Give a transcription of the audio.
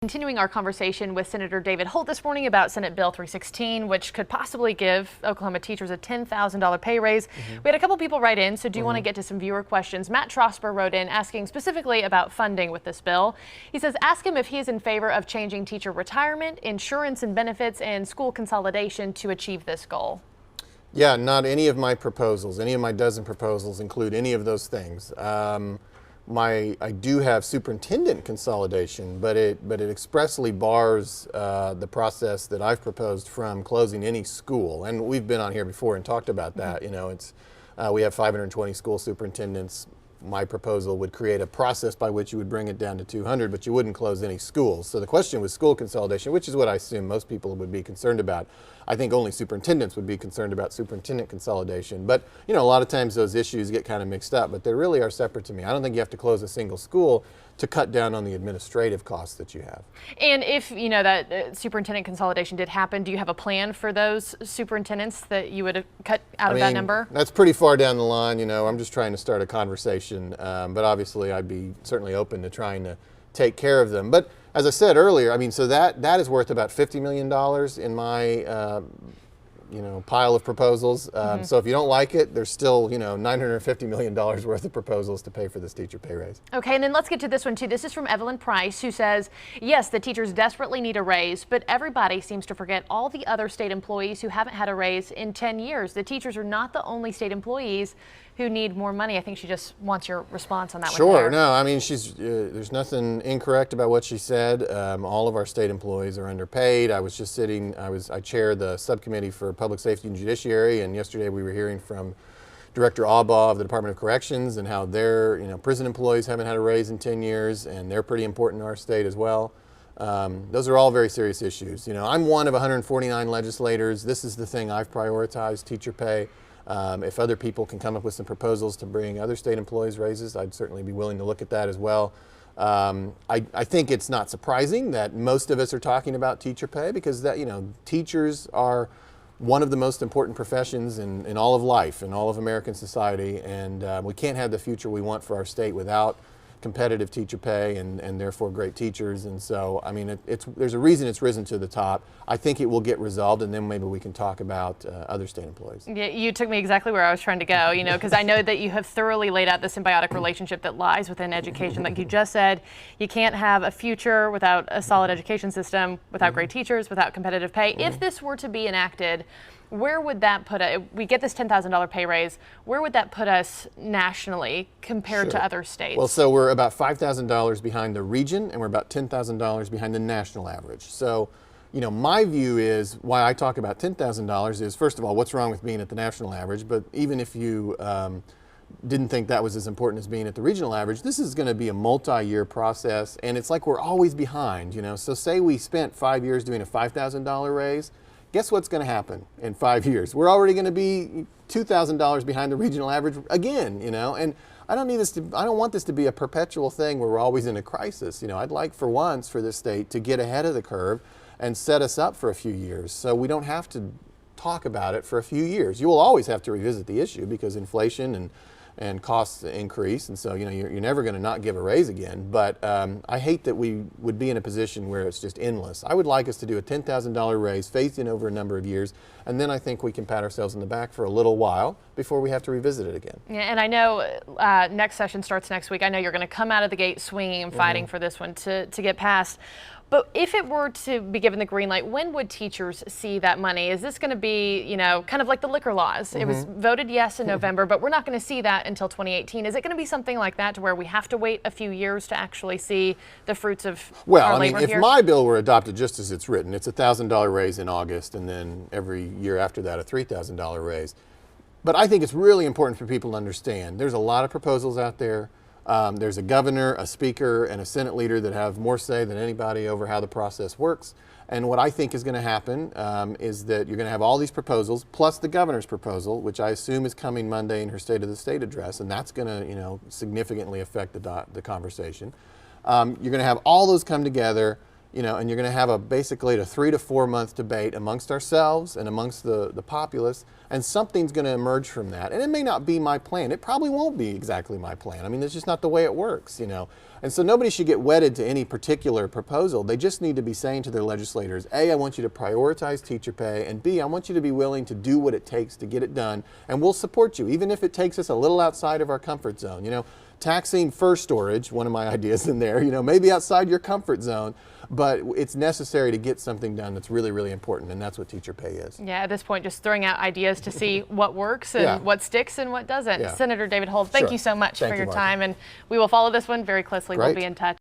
Continuing our conversation with Senator David Holt this morning about Senate Bill 316, which could possibly give Oklahoma teachers a $10,000 pay raise. We had a couple people write in, so do want to get to some viewer questions. Matt Trosper wrote in asking specifically about funding with this bill. He says, ask him if he is in favor of changing teacher retirement, insurance and benefits, and school consolidation to achieve this goal. Yeah, not any of my proposals, any of my dozen proposals include any of those things. I do have superintendent consolidation, but it expressly bars the process that I've proposed from closing any school. And we've been on here before and talked about that. You know, it's we have 520 school superintendents. My proposal would create a process by which you would bring it down to 200, but you wouldn't close any schools. So the question was school consolidation, which is what I assume most people would be concerned about. I think only superintendents would be concerned about superintendent consolidation. But, you know, a lot of times those issues get kind of mixed up, but they really are separate to me. I don't think you have to close a single school to cut down on the administrative costs that you have. And if, you know, that superintendent consolidation did happen, do you have a plan for those superintendents that you would cut out of that number? That's pretty far down the line. You know, I'm just trying to start a conversation, but obviously I'd be certainly open to trying to take care of them. But as I said earlier, I mean, so that is worth about $50 million in my pile of proposals. So if you don't like it, there's still, you know, $950 million worth of proposals to pay for this teacher pay raise. Okay, and then let's get to this one too. This is from Evelyn Price, who says, yes, the teachers desperately need a raise, but everybody seems to forget all the other state employees who haven't had a raise in 10 years. The teachers are not the only state employees who need more money. I think she just wants your response on that one. Sure, no, I mean, there's nothing incorrect about what she said. All of our state employees are underpaid. I was just I chair the subcommittee for public safety and judiciary, and yesterday we were hearing from Director Albaugh of the Department of Corrections and how their, prison employees haven't had a raise in 10 years, and they're pretty important to our state as well. Those are all very serious issues. You know, I'm one of 149 legislators. This is the thing I've prioritized, teacher pay. If other people can come up with some proposals to bring other state employees raises, I'd certainly be willing to look at that as well. I think it's not surprising that most of us are talking about teacher pay because teachers are one of the most important professions in all of life, in all of American society, and we can't have the future we want for our state without competitive teacher pay and therefore great teachers. And so, I mean, there's a reason it's risen to the top. I think it will get resolved, and then maybe we can talk about other state employees. Yeah, you took me exactly where I was trying to go, because I know that you have thoroughly laid out the symbiotic relationship that lies within education. Like you just said, you can't have a future without a solid education system, without great teachers, without competitive pay. If this were to be enacted, where would that put us? We get this $10,000 pay raise. Where would that put us nationally compared to other states? Well, so we're about $5,000 behind the region, and we're about $10,000 behind the national average. So, my view is why I talk about $10,000 is, first of all, what's wrong with being at the national average? But even if you didn't think that was as important as being at the regional average, this is going to be a multi-year process, and it's like we're always behind. So say we spent 5 years doing a $5,000 raise. Guess what's going to happen in 5 years? We're already going to be $2,000 behind the regional average again, and I don't want this to be a perpetual thing where we're always in a crisis. I'd like for once for this state to get ahead of the curve and set us up for a few years so we don't have to talk about it for a few years. You will always have to revisit the issue because inflation and costs increase, and so you're never going to not give a raise again. But I hate that we would be in a position where it's just endless. I would like us to do a $10,000 raise phased in over a number of years, and then I think we can pat ourselves on the back for a little while before we have to revisit it again. Yeah, and I know next session starts next week. I know you're going to come out of the gate swinging and fighting for this one to get passed. But if it were to be given the green light, when would teachers see that money? Is this going to be, kind of like the liquor laws? It was voted yes in November, but we're not going to see that until 2018. Is it going to be something like that to where we have to wait a few years to actually see the fruits of our labor here? If my bill were adopted just as it's written, it's a $1,000 raise in August, and then every year after that, a $3,000 raise. But I think it's really important for people to understand there's a lot of proposals out there. There's a governor, a speaker, and a Senate leader that have more say than anybody over how the process works. And what I think is going to happen is that you're going to have all these proposals, plus the governor's proposal, which I assume is coming Monday in her State of the State address, and that's going to, significantly affect the conversation. You're going to have all those come together, you know, and you're going to have basically a 3 to 4 month debate amongst ourselves and amongst the populace, and something's going to emerge from that. And it may not be my plan. It probably won't be exactly my plan. I mean, that's just not the way it works, you know. And so nobody should get wedded to any particular proposal. They just need to be saying to their legislators, A, I want you to prioritize teacher pay, and B, I want you to be willing to do what it takes to get it done, and we'll support you, even if it takes us a little outside of our comfort zone. You know, taxing fur storage, one of my ideas in there, you know, maybe outside your comfort zone, but it's necessary to get something done that's really, really important, and that's what teacher pay is. Yeah, at this point, just throwing out ideas to see what works and what sticks and what doesn't. Yeah. Senator David Holt, thank Sure. you so much Thank for you, your Martha. time, and we will follow this one very closely. We'll Great. be in touch.